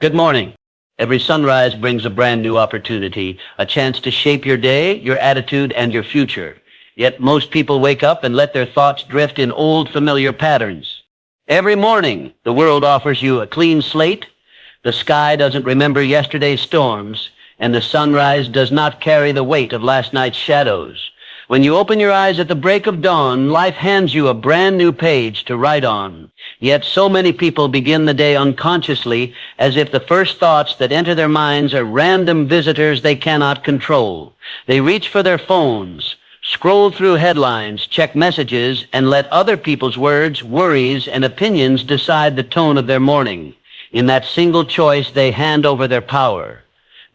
Good morning. Every sunrise brings a brand new opportunity, a chance to shape your day, your attitude, and your future. Yet most people wake up and let their thoughts drift in old familiar patterns. Every morning, the world offers you a clean slate. The sky doesn't remember yesterday's storms, and the sunrise does not carry the weight of last night's shadows. When you open your eyes at the break of dawn, life hands you a brand new page to write on. Yet so many people begin the day unconsciously, as if the first thoughts that enter their minds are random visitors they cannot control. They reach for their phones, scroll through headlines, check messages, and let other people's words, worries, and opinions decide the tone of their morning. In that single choice, they hand over their power.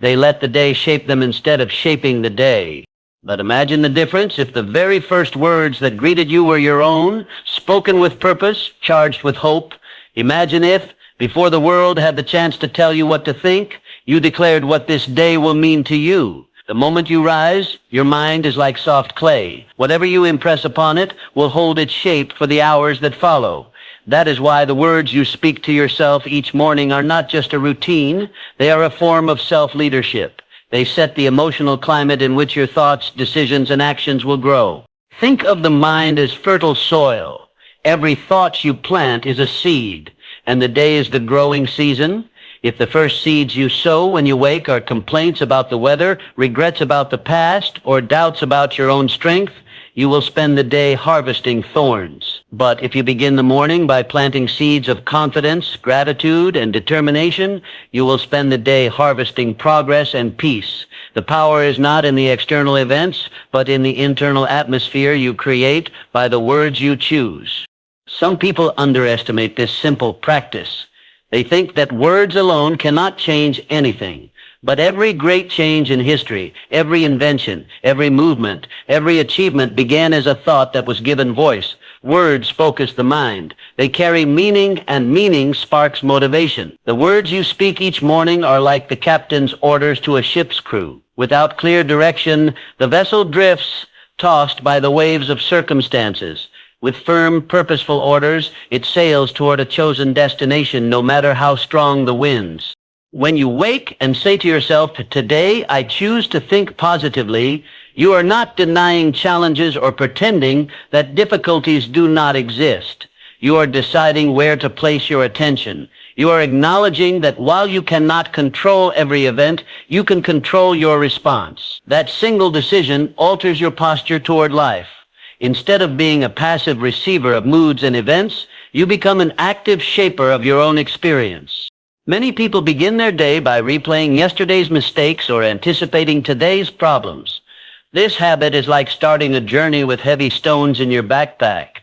They let the day shape them instead of shaping the day. But imagine the difference if the very first words that greeted you were your own, spoken with purpose, charged with hope. Imagine if, before the world had the chance to tell you what to think, you declared what this day will mean to you. The moment you rise, your mind is like soft clay. Whatever you impress upon it will hold its shape for the hours that follow. That is why the words you speak to yourself each morning are not just a routine, they are a form of self-leadership. They set the emotional climate in which your thoughts, decisions, and actions will grow. Think of the mind as fertile soil. Every thought you plant is a seed, and the day is the growing season. If the first seeds you sow when you wake are complaints about the weather, regrets about the past, or doubts about your own strength, you will spend the day harvesting thorns. But if you begin the morning by planting seeds of confidence, gratitude, and determination, you will spend the day harvesting progress and peace. The power is not in the external events, but in the internal atmosphere you create by the words you choose. Some people underestimate this simple practice. They think that words alone cannot change anything. But every great change in history, every invention, every movement, every achievement began as a thought that was given voice. Words focus the mind. They carry meaning, and meaning sparks motivation. The words you speak each morning are like the captain's orders to a ship's crew. Without clear direction, the vessel drifts, tossed by the waves of circumstances. With firm, purposeful orders, it sails toward a chosen destination, no matter how strong the winds. When you wake and say to yourself, "Today I choose to think positively," you are not denying challenges or pretending that difficulties do not exist. You are deciding where to place your attention. You are acknowledging that while you cannot control every event, you can control your response. That single decision alters your posture toward life. Instead of being a passive receiver of moods and events, you become an active shaper of your own experience. Many people begin their day by replaying yesterday's mistakes or anticipating today's problems. This habit is like starting a journey with heavy stones in your backpack.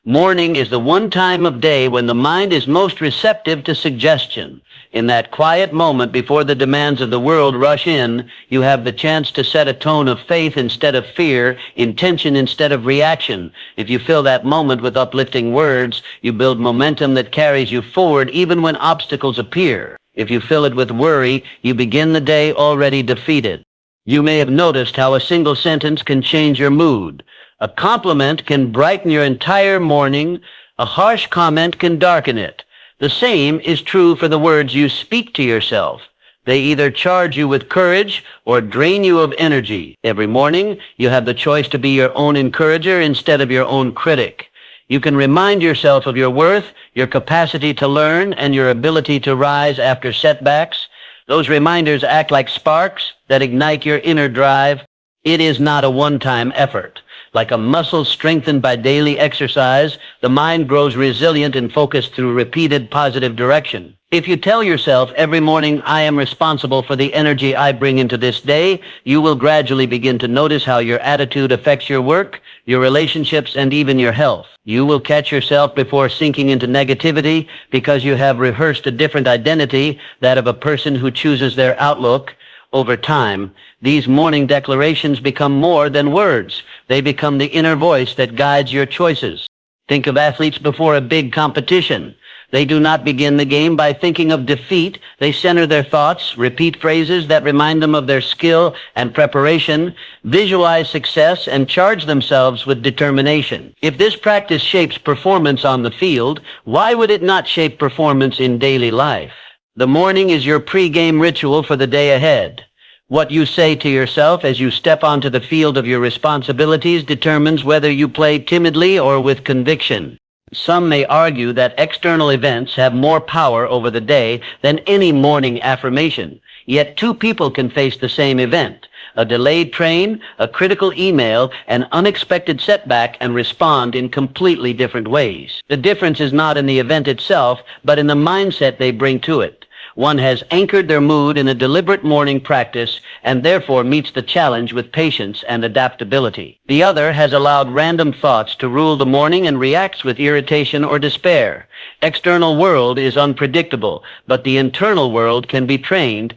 Morning is the one time of day when the mind is most receptive to suggestion. In that quiet moment before the demands of the world rush in, you have the chance to set a tone of faith instead of fear, intention instead of reaction. If you fill that moment with uplifting words, you build momentum that carries you forward even when obstacles appear. If you fill it with worry, you begin the day already defeated. You may have noticed how a single sentence can change your mood. A compliment can brighten your entire morning. A harsh comment can darken it. The same is true for the words you speak to yourself. They either charge you with courage or drain you of energy. Every morning, you have the choice to be your own encourager instead of your own critic. You can remind yourself of your worth, your capacity to learn, and your ability to rise after setbacks. Those reminders act like sparks that ignite your inner drive. It is not a one-time effort. Like a muscle strengthened by daily exercise, the mind grows resilient and focused through repeated positive direction. If you tell yourself every morning, "I am responsible for the energy I bring into this day," you will gradually begin to notice how your attitude affects your work, your relationships, and even your health. You will catch yourself before sinking into negativity because you have rehearsed a different identity, that of a person who chooses their outlook. Over time, these morning declarations become more than words. They become the inner voice that guides your choices. Think of athletes before a big competition. They do not begin the game by thinking of defeat. They center their thoughts, repeat phrases that remind them of their skill and preparation, visualize success, and charge themselves with determination. If this practice shapes performance on the field, why would it not shape performance in daily life? The morning is your pre-game ritual for the day ahead. What you say to yourself as you step onto the field of your responsibilities determines whether you play timidly or with conviction. Some may argue that external events have more power over the day than any morning affirmation. Yet two people can face the same event, a delayed train, a critical email, an unexpected setback, and respond in completely different ways. The difference is not in the event itself, but in the mindset they bring to it. One has anchored their mood in a deliberate morning practice and therefore meets the challenge with patience and adaptability. The other has allowed random thoughts to rule the morning and reacts with irritation or despair. External world is unpredictable, but the internal world can be trained.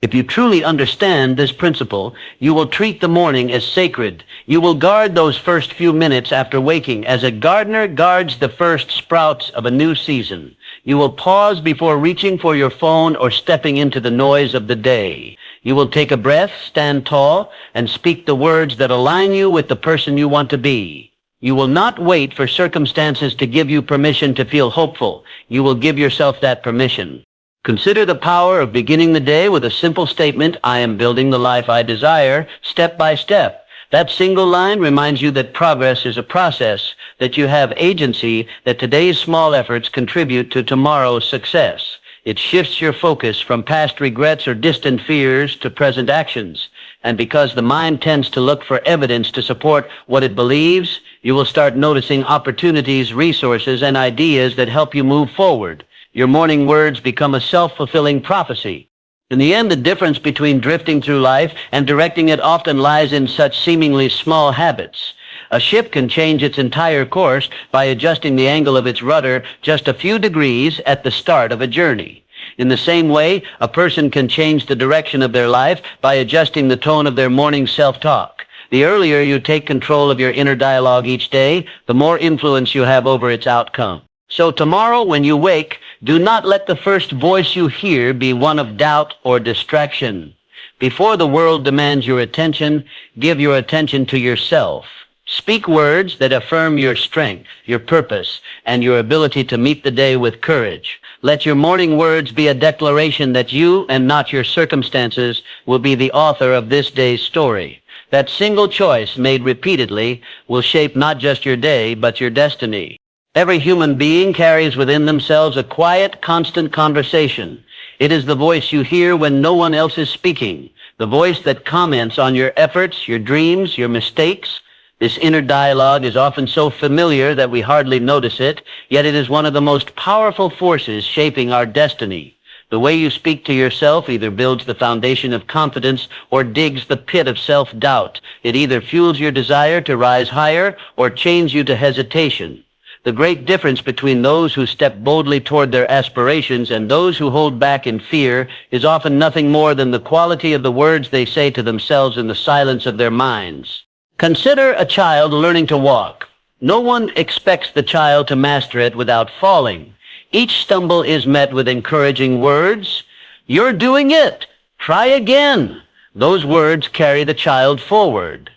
If you truly understand this principle, you will treat the morning as sacred. You will guard those first few minutes after waking as a gardener guards the first sprouts of a new season. You will pause before reaching for your phone or stepping into the noise of the day. You will take a breath, stand tall, and speak the words that align you with the person you want to be. You will not wait for circumstances to give you permission to feel hopeful. You will give yourself that permission. Consider the power of beginning the day with a simple statement, I am building the life I desire, step by step. That single line reminds you that progress is a process, that you have agency, that today's small efforts contribute to tomorrow's success. It shifts your focus from past regrets or distant fears to present actions. And because the mind tends to look for evidence to support what it believes, you will start noticing opportunities, resources, and ideas that help you move forward. Your morning words become a self-fulfilling prophecy. In the end, the difference between drifting through life and directing it often lies in such seemingly small habits. A ship can change its entire course by adjusting the angle of its rudder just a few degrees at the start of a journey. In the same way, a person can change the direction of their life by adjusting the tone of their morning self-talk. The earlier you take control of your inner dialogue each day, the more influence you have over its outcome. So tomorrow when you wake, do not let the first voice you hear be one of doubt or distraction. Before the world demands your attention, give your attention to yourself. Speak words that affirm your strength, your purpose, and your ability to meet the day with courage. Let your morning words be a declaration that you, and not your circumstances, will be the author of this day's story. That single choice made repeatedly will shape not just your day, but your destiny. Every human being carries within themselves a quiet, constant conversation. It is the voice you hear when no one else is speaking, the voice that comments on your efforts, your dreams, your mistakes. This inner dialogue is often so familiar that we hardly notice it, yet it is one of the most powerful forces shaping our destiny. The way you speak to yourself either builds the foundation of confidence or digs the pit of self-doubt. It either fuels your desire to rise higher or chains you to hesitation. The great difference between those who step boldly toward their aspirations and those who hold back in fear is often nothing more than the quality of the words they say to themselves in the silence of their minds. Consider a child learning to walk. No one expects the child to master it without falling. Each stumble is met with encouraging words. You're doing it. Try again. Those words carry the child forward.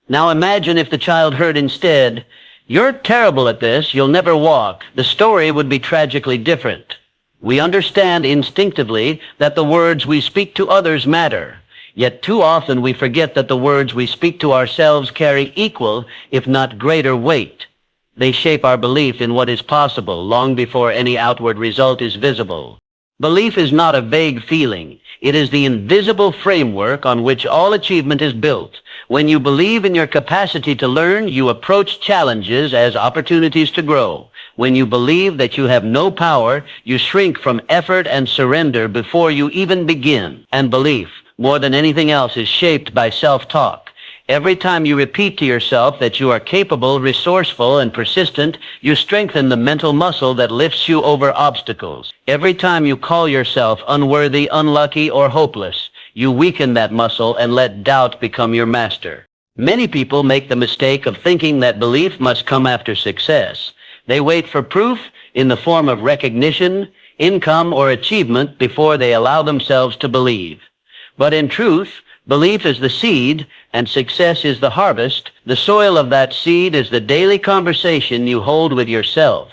Now imagine if the child heard instead, you're terrible at this, you'll never walk. The story would be tragically different. We understand instinctively that the words we speak to others matter. Yet too often we forget that the words we speak to ourselves carry equal, if not greater, weight. They shape our belief in what is possible long before any outward result is visible. Belief is not a vague feeling. It is the invisible framework on which all achievement is built. When you believe in your capacity to learn, you approach challenges as opportunities to grow. When you believe that you have no power, you shrink from effort and surrender before you even begin. And belief, more than anything else, is shaped by self-talk. Every time you repeat to yourself that you are capable, resourceful, and persistent, you strengthen the mental muscle that lifts you over obstacles. Every time you call yourself unworthy, unlucky, or hopeless, you weaken that muscle and let doubt become your master. Many people make the mistake of thinking that belief must come after success. They wait for proof in the form of recognition, income, or achievement before they allow themselves to believe. But in truth, belief is the seed, and success is the harvest. The soil of that seed is the daily conversation you hold with yourself.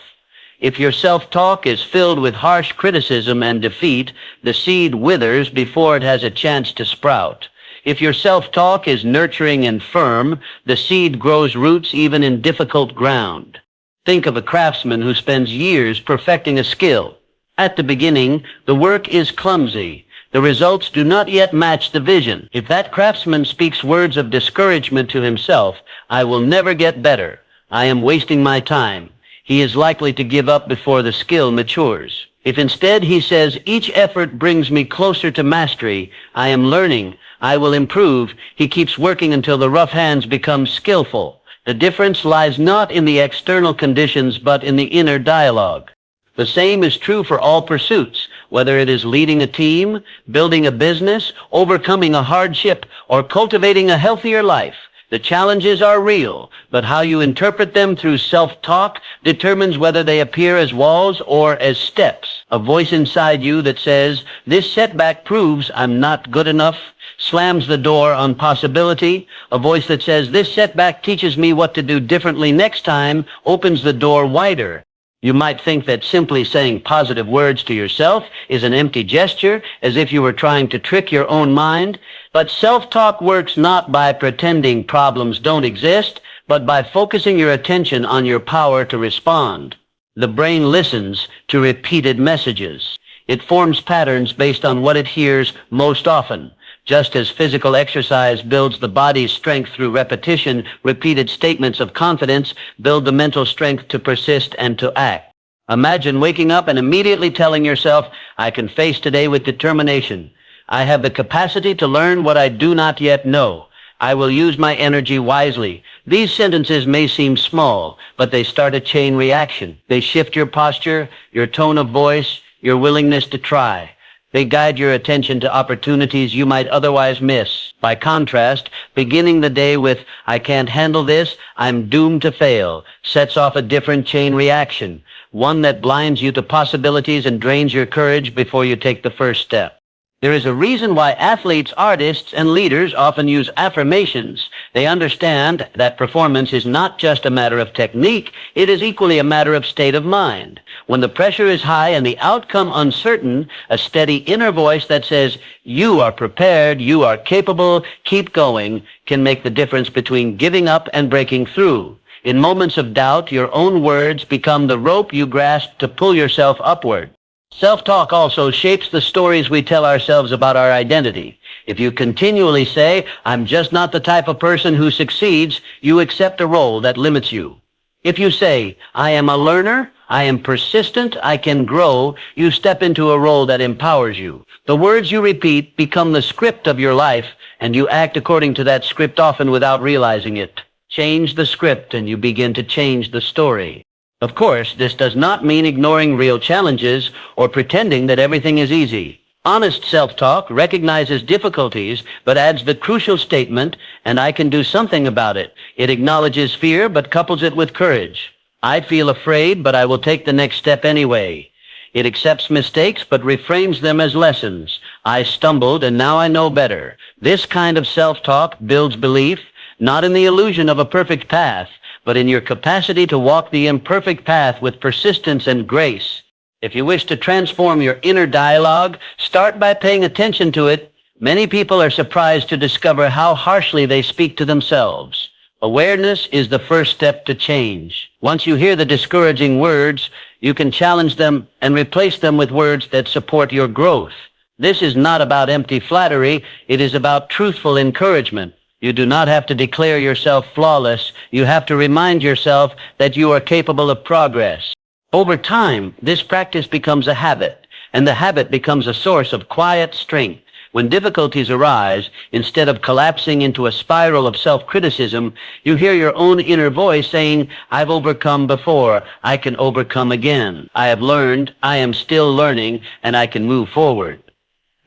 If your self-talk is filled with harsh criticism and defeat, the seed withers before it has a chance to sprout. If your self-talk is nurturing and firm, the seed grows roots even in difficult ground. Think of a craftsman who spends years perfecting a skill. At the beginning, the work is clumsy. The results do not yet match the vision. If that craftsman speaks words of discouragement to himself, "I will never get better. I am wasting my time," he is likely to give up before the skill matures. If instead he says, "Each effort brings me closer to mastery. I am learning. I will improve," he keeps working until the rough hands become skillful. The difference lies not in the external conditions, but in the inner dialogue. The same is true for all pursuits, whether it is leading a team, building a business, overcoming a hardship, or cultivating a healthier life. The challenges are real, but how you interpret them through self-talk determines whether they appear as walls or as steps. A voice inside you that says, "This setback proves I'm not good enough," slams the door on possibility. A voice that says, "This setback teaches me what to do differently next time," opens the door wider. You might think that simply saying positive words to yourself is an empty gesture, as if you were trying to trick your own mind. But self-talk works not by pretending problems don't exist, but by focusing your attention on your power to respond. The brain listens to repeated messages. It forms patterns based on what it hears most often. Just as physical exercise builds the body's strength through repetition, repeated statements of confidence build the mental strength to persist and to act. Imagine waking up and immediately telling yourself, "I can face today with determination. I have the capacity to learn what I do not yet know. I will use my energy wisely." These sentences may seem small, but they start a chain reaction. They shift your posture, your tone of voice, your willingness to try. They guide your attention to opportunities you might otherwise miss. By contrast, beginning the day with, "I can't handle this, I'm doomed to fail," sets off a different chain reaction, one that blinds you to possibilities and drains your courage before you take the first step. There is a reason why athletes, artists, and leaders often use affirmations. They understand that performance is not just a matter of technique, it is equally a matter of state of mind. When the pressure is high and the outcome uncertain, a steady inner voice that says, "You are prepared, you are capable, keep going," can make the difference between giving up and breaking through. In moments of doubt, your own words become the rope you grasp to pull yourself upward. Self-talk also shapes the stories we tell ourselves about our identity. If you continually say, "I'm just not the type of person who succeeds," you accept a role that limits you. If you say, "I am a learner, I am persistent, I can grow," you step into a role that empowers you. The words you repeat become the script of your life, and you act according to that script, often without realizing it. Change the script and you begin to change the story. Of course, this does not mean ignoring real challenges or pretending that everything is easy. Honest self-talk recognizes difficulties, but adds the crucial statement, "and I can do something about it." It acknowledges fear, but couples it with courage. "I feel afraid, but I will take the next step anyway." It accepts mistakes, but reframes them as lessons. "I stumbled, and now I know better." This kind of self-talk builds belief, not in the illusion of a perfect path, but in your capacity to walk the imperfect path with persistence and grace. If you wish to transform your inner dialogue, start by paying attention to it. Many people are surprised to discover how harshly they speak to themselves. Awareness is the first step to change. Once you hear the discouraging words, you can challenge them and replace them with words that support your growth. This is not about empty flattery, it is about truthful encouragement. You do not have to declare yourself flawless. You have to remind yourself that you are capable of progress. Over time, this practice becomes a habit, and the habit becomes a source of quiet strength. When difficulties arise, instead of collapsing into a spiral of self-criticism, you hear your own inner voice saying, "I've overcome before. I can overcome again. I have learned. I am still learning, and I can move forward."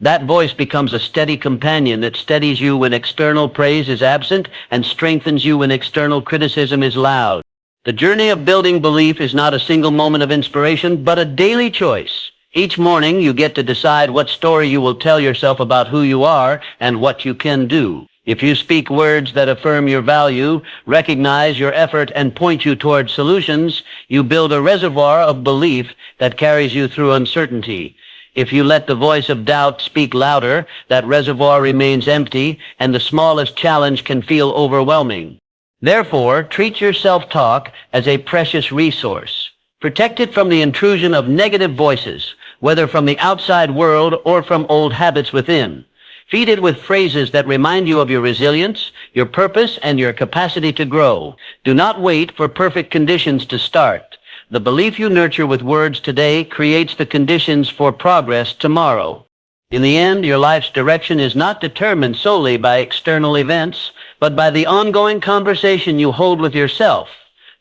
That voice becomes a steady companion that steadies you when external praise is absent and strengthens you when external criticism is loud. The journey of building belief is not a single moment of inspiration, but a daily choice. Each morning, you get to decide what story you will tell yourself about who you are and what you can do. If you speak words that affirm your value, recognize your effort, and point you toward solutions, you build a reservoir of belief that carries you through uncertainty. If you let the voice of doubt speak louder, that reservoir remains empty, and the smallest challenge can feel overwhelming. Therefore, treat your self-talk as a precious resource. Protect it from the intrusion of negative voices, whether from the outside world or from old habits within. Feed it with phrases that remind you of your resilience, your purpose, and your capacity to grow. Do not wait for perfect conditions to start. The belief you nurture with words today creates the conditions for progress tomorrow. In the end, your life's direction is not determined solely by external events, but by the ongoing conversation you hold with yourself.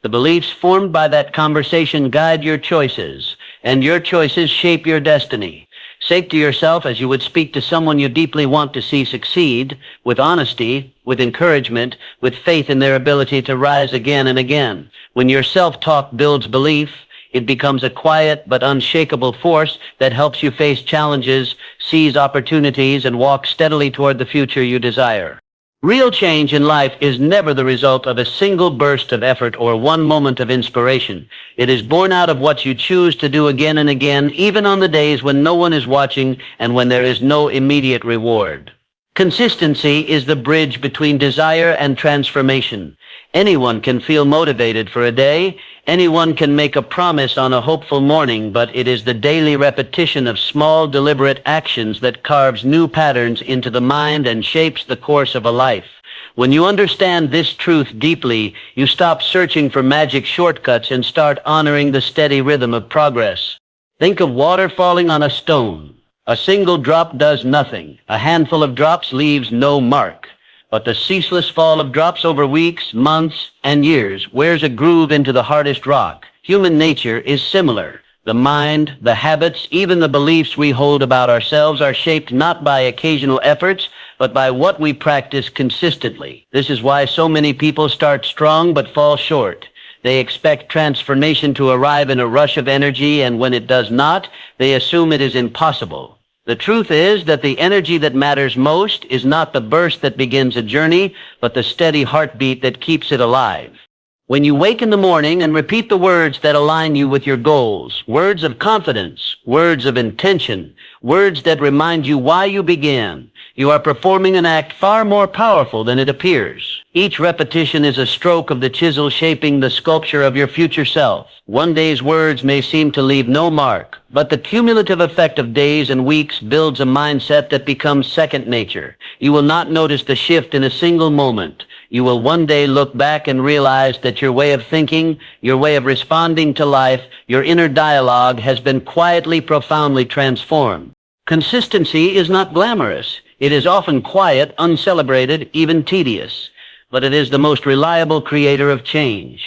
The beliefs formed by that conversation guide your choices, and your choices shape your destiny. Say to yourself as you would speak to someone you deeply want to see succeed, with honesty, with encouragement, with faith in their ability to rise again and again. When your self-talk builds belief, it becomes a quiet but unshakable force that helps you face challenges, seize opportunities, and walk steadily toward the future you desire. Real change in life is never the result of a single burst of effort or one moment of inspiration. It is born out of what you choose to do again and again, even on the days when no one is watching and when there is no immediate reward. Consistency is the bridge between desire and transformation. Anyone can feel motivated for a day. Anyone can make a promise on a hopeful morning, but it is the daily repetition of small, deliberate actions that carves new patterns into the mind and shapes the course of a life. When you understand this truth deeply, you stop searching for magic shortcuts and start honoring the steady rhythm of progress. Think of water falling on a stone. A single drop does nothing. A handful of drops leaves no mark. But the ceaseless fall of drops over weeks, months, and years wears a groove into the hardest rock. Human nature is similar. The mind, the habits, even the beliefs we hold about ourselves are shaped not by occasional efforts, but by what we practice consistently. This is why so many people start strong but fall short. They expect transformation to arrive in a rush of energy, and when it does not, they assume it is impossible. The truth is that the energy that matters most is not the burst that begins a journey, but the steady heartbeat that keeps it alive. When you wake in the morning and repeat the words that align you with your goals, words of confidence, words of intention, words that remind you why you began, you are performing an act far more powerful than it appears. Each repetition is a stroke of the chisel shaping the sculpture of your future self. One day's words may seem to leave no mark, but the cumulative effect of days and weeks builds a mindset that becomes second nature. You will not notice the shift in a single moment. You will one day look back and realize that your way of thinking, your way of responding to life, your inner dialogue has been quietly, profoundly transformed. Consistency is not glamorous. It is often quiet, uncelebrated, even tedious, but it is the most reliable creator of change.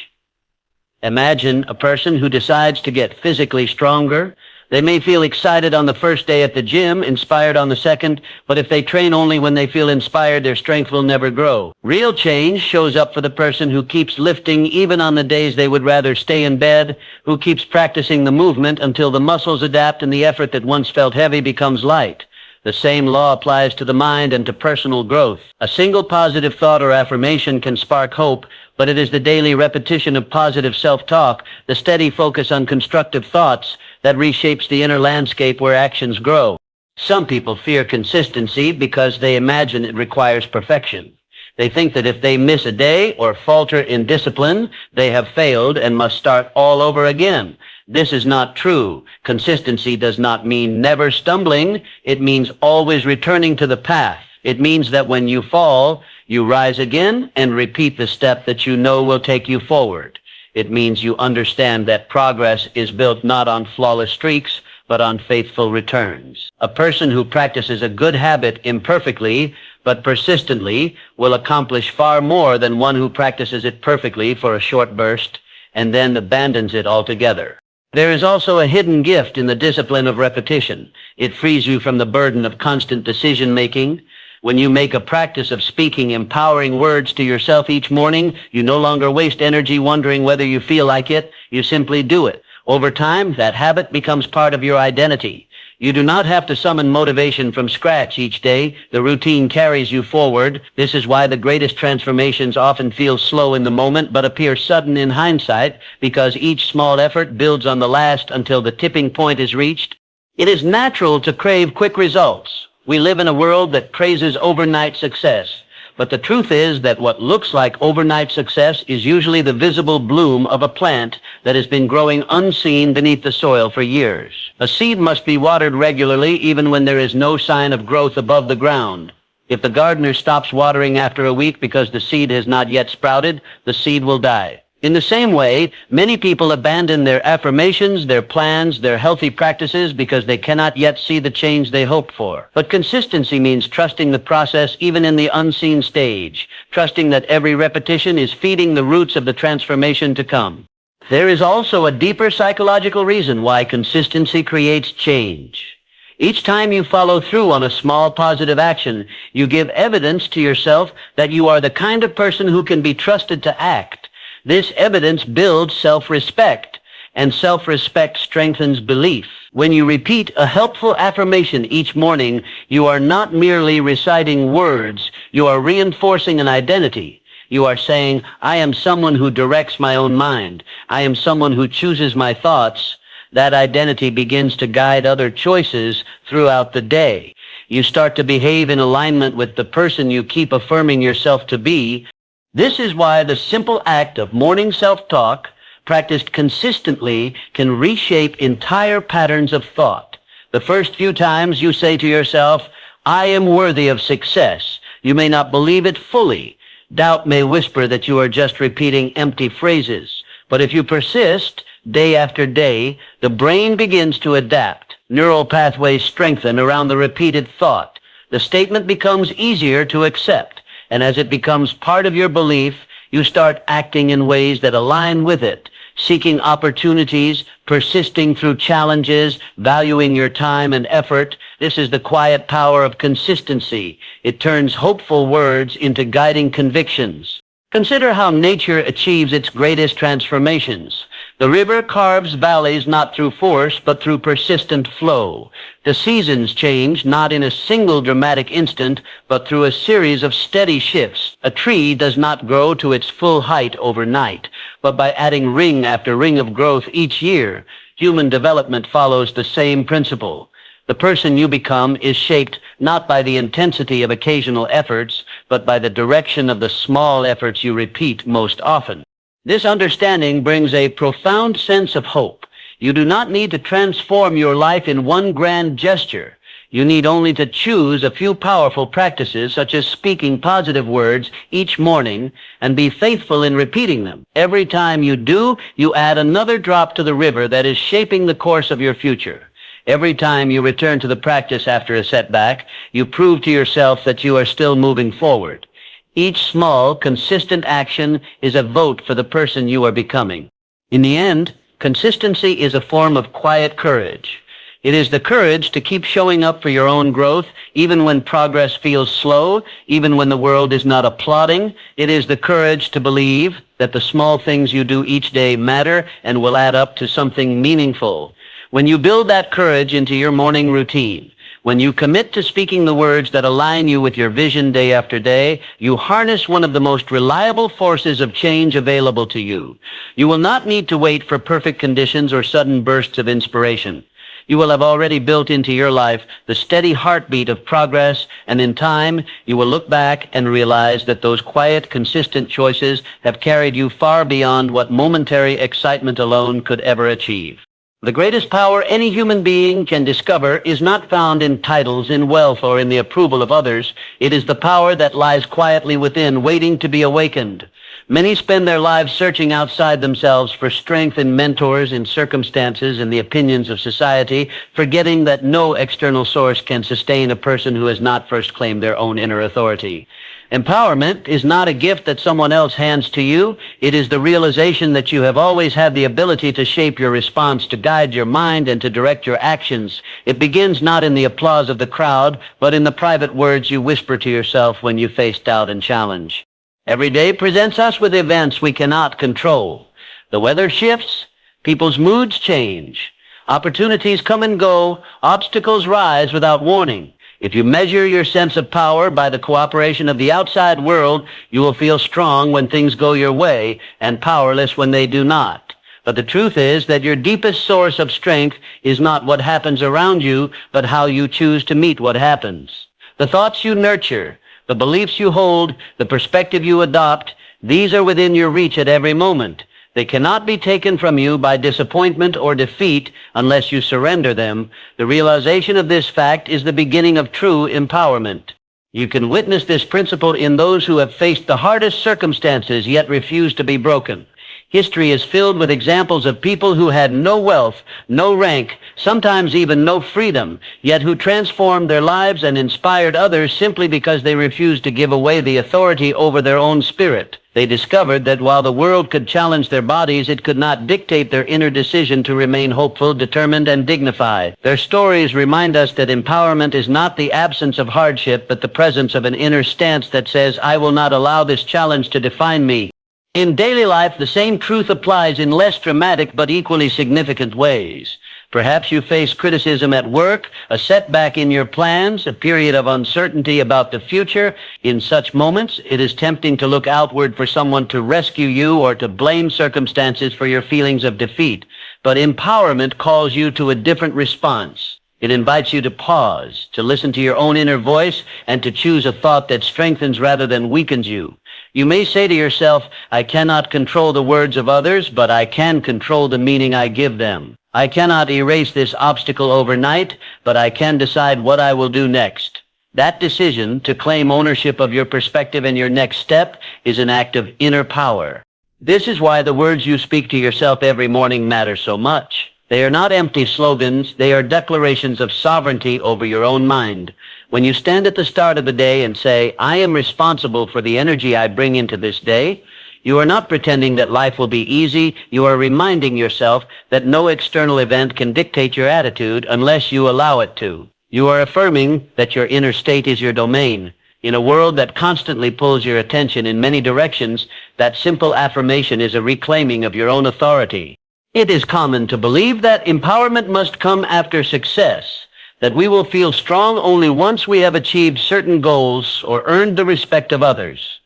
Imagine a person who decides to get physically stronger. They may feel excited on the first day at the gym, inspired on the second, but if they train only when they feel inspired, their strength will never grow. Real change shows up for the person who keeps lifting even on the days they would rather stay in bed, who keeps practicing the movement until the muscles adapt and the effort that once felt heavy becomes light. The same law applies to the mind and to personal growth. A single positive thought or affirmation can spark hope, but it is the daily repetition of positive self-talk, the steady focus on constructive thoughts, that reshapes the inner landscape where actions grow. Some people fear consistency because they imagine it requires perfection. They think that if they miss a day or falter in discipline, they have failed and must start all over again. This is not true. Consistency does not mean never stumbling. It means always returning to the path. It means that when you fall, you rise again and repeat the step that you know will take you forward. It means you understand that progress is built not on flawless streaks, but on faithful returns. A person who practices a good habit imperfectly, but persistently, will accomplish far more than one who practices it perfectly for a short burst and then abandons it altogether. There is also a hidden gift in the discipline of repetition. It frees you from the burden of constant decision-making. When you make a practice of speaking empowering words to yourself each morning, you no longer waste energy wondering whether you feel like it. You simply do it. Over time, that habit becomes part of your identity. You do not have to summon motivation from scratch each day. The routine carries you forward. This is why the greatest transformations often feel slow in the moment but appear sudden in hindsight, because each small effort builds on the last until the tipping point is reached. It is natural to crave quick results. We live in a world that praises overnight success. But the truth is that what looks like overnight success is usually the visible bloom of a plant that has been growing unseen beneath the soil for years. A seed must be watered regularly even when there is no sign of growth above the ground. If the gardener stops watering after a week because the seed has not yet sprouted, the seed will die. In the same way, many people abandon their affirmations, their plans, their healthy practices because they cannot yet see the change they hope for. But consistency means trusting the process even in the unseen stage, trusting that every repetition is feeding the roots of the transformation to come. There is also a deeper psychological reason why consistency creates change. Each time you follow through on a small positive action, you give evidence to yourself that you are the kind of person who can be trusted to act. This evidence builds self-respect, and self-respect strengthens belief. When you repeat a helpful affirmation each morning, you are not merely reciting words, you are reinforcing an identity. You are saying, I am someone who directs my own mind. I am someone who chooses my thoughts. That identity begins to guide other choices throughout the day. You start to behave in alignment with the person you keep affirming yourself to be. This is why the simple act of morning self-talk, practiced consistently, can reshape entire patterns of thought. The first few times you say to yourself, I am worthy of success, you may not believe it fully. Doubt may whisper that you are just repeating empty phrases. But if you persist, day after day, the brain begins to adapt. Neural pathways strengthen around the repeated thought. The statement becomes easier to accept. And as it becomes part of your belief, you start acting in ways that align with it, seeking opportunities, persisting through challenges, valuing your time and effort. This is the quiet power of consistency. It turns hopeful words into guiding convictions. Consider how nature achieves its greatest transformations. The river carves valleys not through force, but through persistent flow. The seasons change not in a single dramatic instant, but through a series of steady shifts. A tree does not grow to its full height overnight, but by adding ring after ring of growth each year. Human development follows the same principle. The person you become is shaped not by the intensity of occasional efforts, but by the direction of the small efforts you repeat most often. This understanding brings a profound sense of hope. You do not need to transform your life in one grand gesture. You need only to choose a few powerful practices, such as speaking positive words each morning, and be faithful in repeating them. Every time you do, you add another drop to the river that is shaping the course of your future. Every time you return to the practice after a setback, you prove to yourself that you are still moving forward. Each small, consistent action is a vote for the person you are becoming. In the end, consistency is a form of quiet courage. It is the courage to keep showing up for your own growth, even when progress feels slow, even when the world is not applauding. It is the courage to believe that the small things you do each day matter and will add up to something meaningful. When you build that courage into your morning routine, when you commit to speaking the words that align you with your vision day after day, you harness one of the most reliable forces of change available to you. You will not need to wait for perfect conditions or sudden bursts of inspiration. You will have already built into your life the steady heartbeat of progress, and in time, you will look back and realize that those quiet, consistent choices have carried you far beyond what momentary excitement alone could ever achieve. The greatest power any human being can discover is not found in titles, in wealth, or in the approval of others. It is the power that lies quietly within, waiting to be awakened. Many spend their lives searching outside themselves for strength in mentors, in circumstances, in the opinions of society, forgetting that no external source can sustain a person who has not first claimed their own inner authority. Empowerment is not a gift that someone else hands to you. It is the realization that you have always had the ability to shape your response, to guide your mind, and to direct your actions. It begins not in the applause of the crowd, but in the private words you whisper to yourself when you face doubt and challenge. Every day presents us with events we cannot control. The weather shifts, people's moods change. Opportunities come and go, obstacles rise without warning. If you measure your sense of power by the cooperation of the outside world, you will feel strong when things go your way and powerless when they do not. But the truth is that your deepest source of strength is not what happens around you, but how you choose to meet what happens. The thoughts you nurture, the beliefs you hold, the perspective you adopt, these are within your reach at every moment. They cannot be taken from you by disappointment or defeat unless you surrender them. The realization of this fact is the beginning of true empowerment. You can witness this principle in those who have faced the hardest circumstances yet refuse to be broken. History is filled with examples of people who had no wealth, no rank, sometimes even no freedom, yet who transformed their lives and inspired others simply because they refused to give away the authority over their own spirit. They discovered that while the world could challenge their bodies, it could not dictate their inner decision to remain hopeful, determined, and dignified. Their stories remind us that empowerment is not the absence of hardship, but the presence of an inner stance that says, "I will not allow this challenge to define me." In daily life, the same truth applies in less dramatic but equally significant ways. Perhaps you face criticism at work, a setback in your plans, a period of uncertainty about the future. In such moments, it is tempting to look outward for someone to rescue you or to blame circumstances for your feelings of defeat. But empowerment calls you to a different response. It invites you to pause, to listen to your own inner voice, and to choose a thought that strengthens rather than weakens you. You may say to yourself, "I cannot control the words of others, but I can control the meaning I give them. I cannot erase this obstacle overnight, but I can decide what I will do next." That decision to claim ownership of your perspective and your next step is an act of inner power. This is why the words you speak to yourself every morning matter so much. They are not empty slogans, they are declarations of sovereignty over your own mind. When you stand at the start of the day and say, "I am responsible for the energy I bring into this day," you are not pretending that life will be easy, you are reminding yourself that no external event can dictate your attitude unless you allow it to. You are affirming that your inner state is your domain. In a world that constantly pulls your attention in many directions, that simple affirmation is a reclaiming of your own authority. It is common to believe that empowerment must come after success, that we will feel strong only once we have achieved certain goals or earned the respect of others.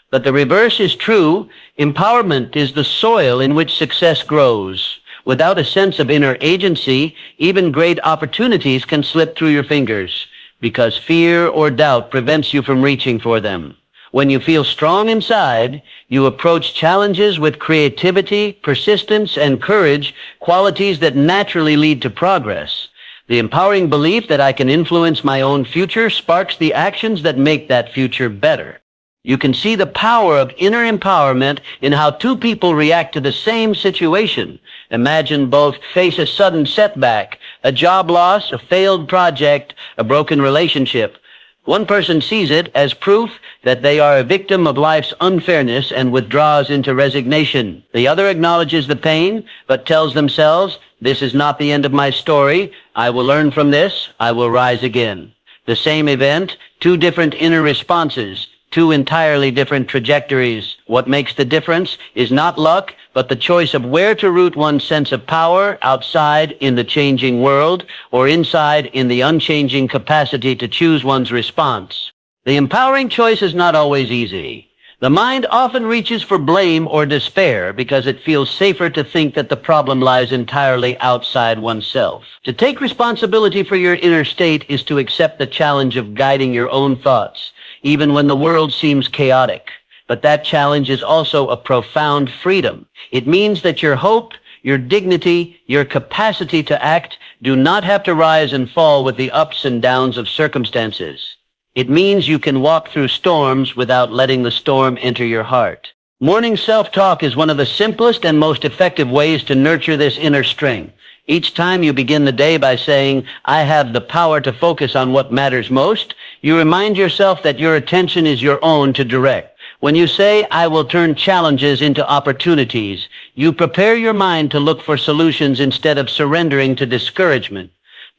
But the reverse is true. Empowerment is the soil in which success grows. Without a sense of inner agency, even great opportunities can slip through your fingers because fear or doubt prevents you from reaching for them. When you feel strong inside, you approach challenges with creativity, persistence, and courage, qualities that naturally lead to progress. The empowering belief that I can influence my own future sparks the actions that make that future better. You can see the power of inner empowerment in how two people react to the same situation. Imagine both face a sudden setback, a job loss, a failed project, a broken relationship. One person sees it as proof that they are a victim of life's unfairness and withdraws into resignation. The other acknowledges the pain, but tells themselves, "This is not the end of my story. I will learn from this. I will rise again." The same event, two different inner responses, two entirely different trajectories. What makes the difference is not luck, but the choice of where to root one's sense of power, outside in the changing world, or inside in the unchanging capacity to choose one's response. The empowering choice is not always easy. The mind often reaches for blame or despair because it feels safer to think that the problem lies entirely outside oneself. To take responsibility for your inner state is to accept the challenge of guiding your own thoughts, even when the world seems chaotic. But that challenge is also a profound freedom. It means that your hope, your dignity, your capacity to act do not have to rise and fall with the ups and downs of circumstances. It means you can walk through storms without letting the storm enter your heart. Morning self-talk is one of the simplest and most effective ways to nurture this inner strength. Each time you begin the day by saying, "I have the power to focus on what matters most," you remind yourself that your attention is your own to direct. When you say, "I will turn challenges into opportunities," you prepare your mind to look for solutions instead of surrendering to discouragement.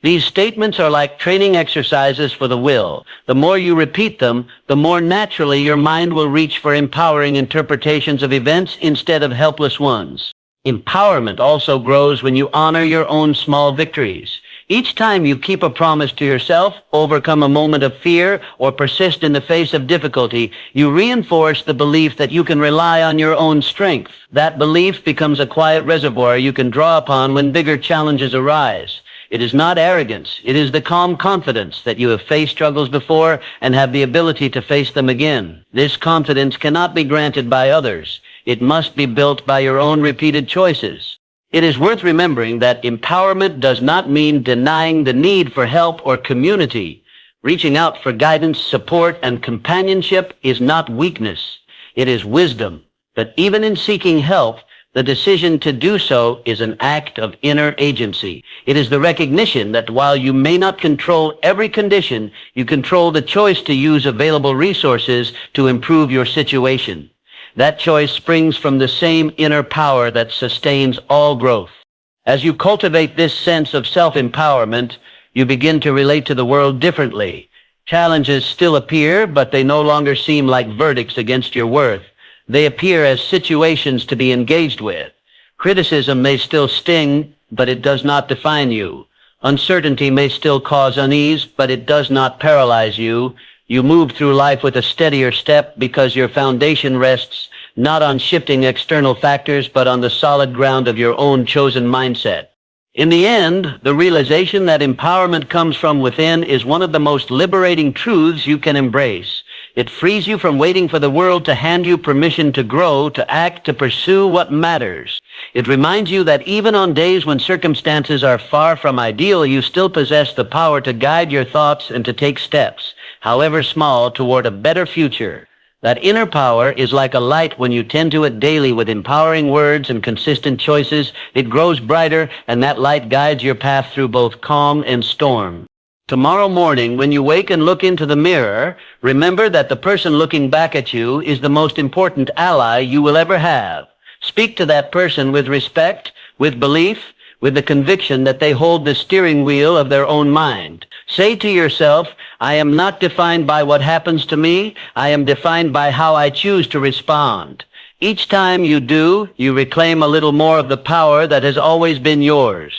These statements are like training exercises for the will. The more you repeat them, the more naturally your mind will reach for empowering interpretations of events instead of helpless ones. Empowerment also grows when you honor your own small victories. Each time you keep a promise to yourself, overcome a moment of fear, or persist in the face of difficulty, you reinforce the belief that you can rely on your own strength. That belief becomes a quiet reservoir you can draw upon when bigger challenges arise. It is not arrogance. It is the calm confidence that you have faced struggles before and have the ability to face them again. This confidence cannot be granted by others. It must be built by your own repeated choices. It is worth remembering that empowerment does not mean denying the need for help or community. Reaching out for guidance, support, and companionship is not weakness. It is wisdom. But even in seeking help, the decision to do so is an act of inner agency. It is the recognition that while you may not control every condition, you control the choice to use available resources to improve your situation. That choice springs from the same inner power that sustains all growth. As you cultivate this sense of self-empowerment, you begin to relate to the world differently. Challenges still appear, but they no longer seem like verdicts against your worth. They appear as situations to be engaged with. Criticism may still sting, but it does not define you. Uncertainty may still cause unease, but it does not paralyze you. You move through life with a steadier step because your foundation rests not on shifting external factors, but on the solid ground of your own chosen mindset. In the end, the realization that empowerment comes from within is one of the most liberating truths you can embrace. It frees you from waiting for the world to hand you permission to grow, to act, to pursue what matters. It reminds you that even on days when circumstances are far from ideal, you still possess the power to guide your thoughts and to take steps, however small, toward a better future. That inner power is like a light. When you tend to it daily with empowering words and consistent choices, it grows brighter, and that light guides your path through both calm and storm. Tomorrow morning, when you wake and look into the mirror, remember that the person looking back at you is the most important ally you will ever have. Speak to that person with respect, with belief, with the conviction that they hold the steering wheel of their own mind. Say to yourself, I am not defined by what happens to me. I am defined by how I choose to respond. Each time you do, you reclaim a little more of the power that has always been yours.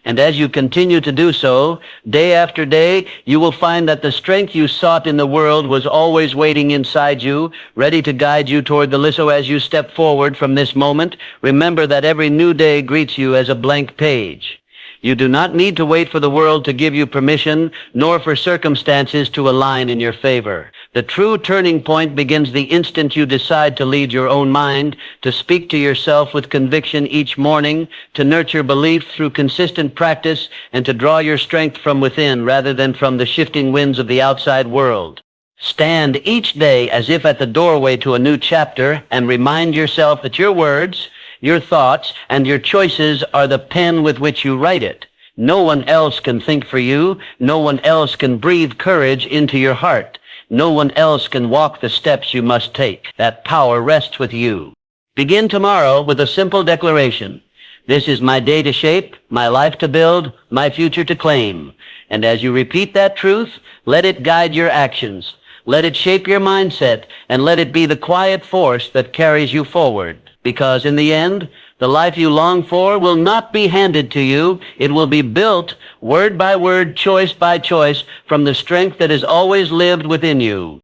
And as you continue to do so, day after day, you will find that the strength you sought in the world was always waiting inside you, ready to guide you toward the light. So as you step forward from this moment, remember that every new day greets you as a blank page. You do not need to wait for the world to give you permission, nor for circumstances to align in your favor. The true turning point begins the instant you decide to lead your own mind, to speak to yourself with conviction each morning, to nurture belief through consistent practice, and to draw your strength from within rather than from the shifting winds of the outside world. Stand each day as if at the doorway to a new chapter and remind yourself that your words, your thoughts, and your choices are the pen with which you write it. No one else can think for you. No one else can breathe courage into your heart. No one else can walk the steps you must take. That power rests with you. Begin tomorrow with a simple declaration. This is my day to shape, my life to build, my future to claim. And as you repeat that truth, let it guide your actions. Let it shape your mindset, and let it be the quiet force that carries you forward. Because in the end, the life you long for will not be handed to you. It will be built, word by word, choice by choice, from the strength that has always lived within you.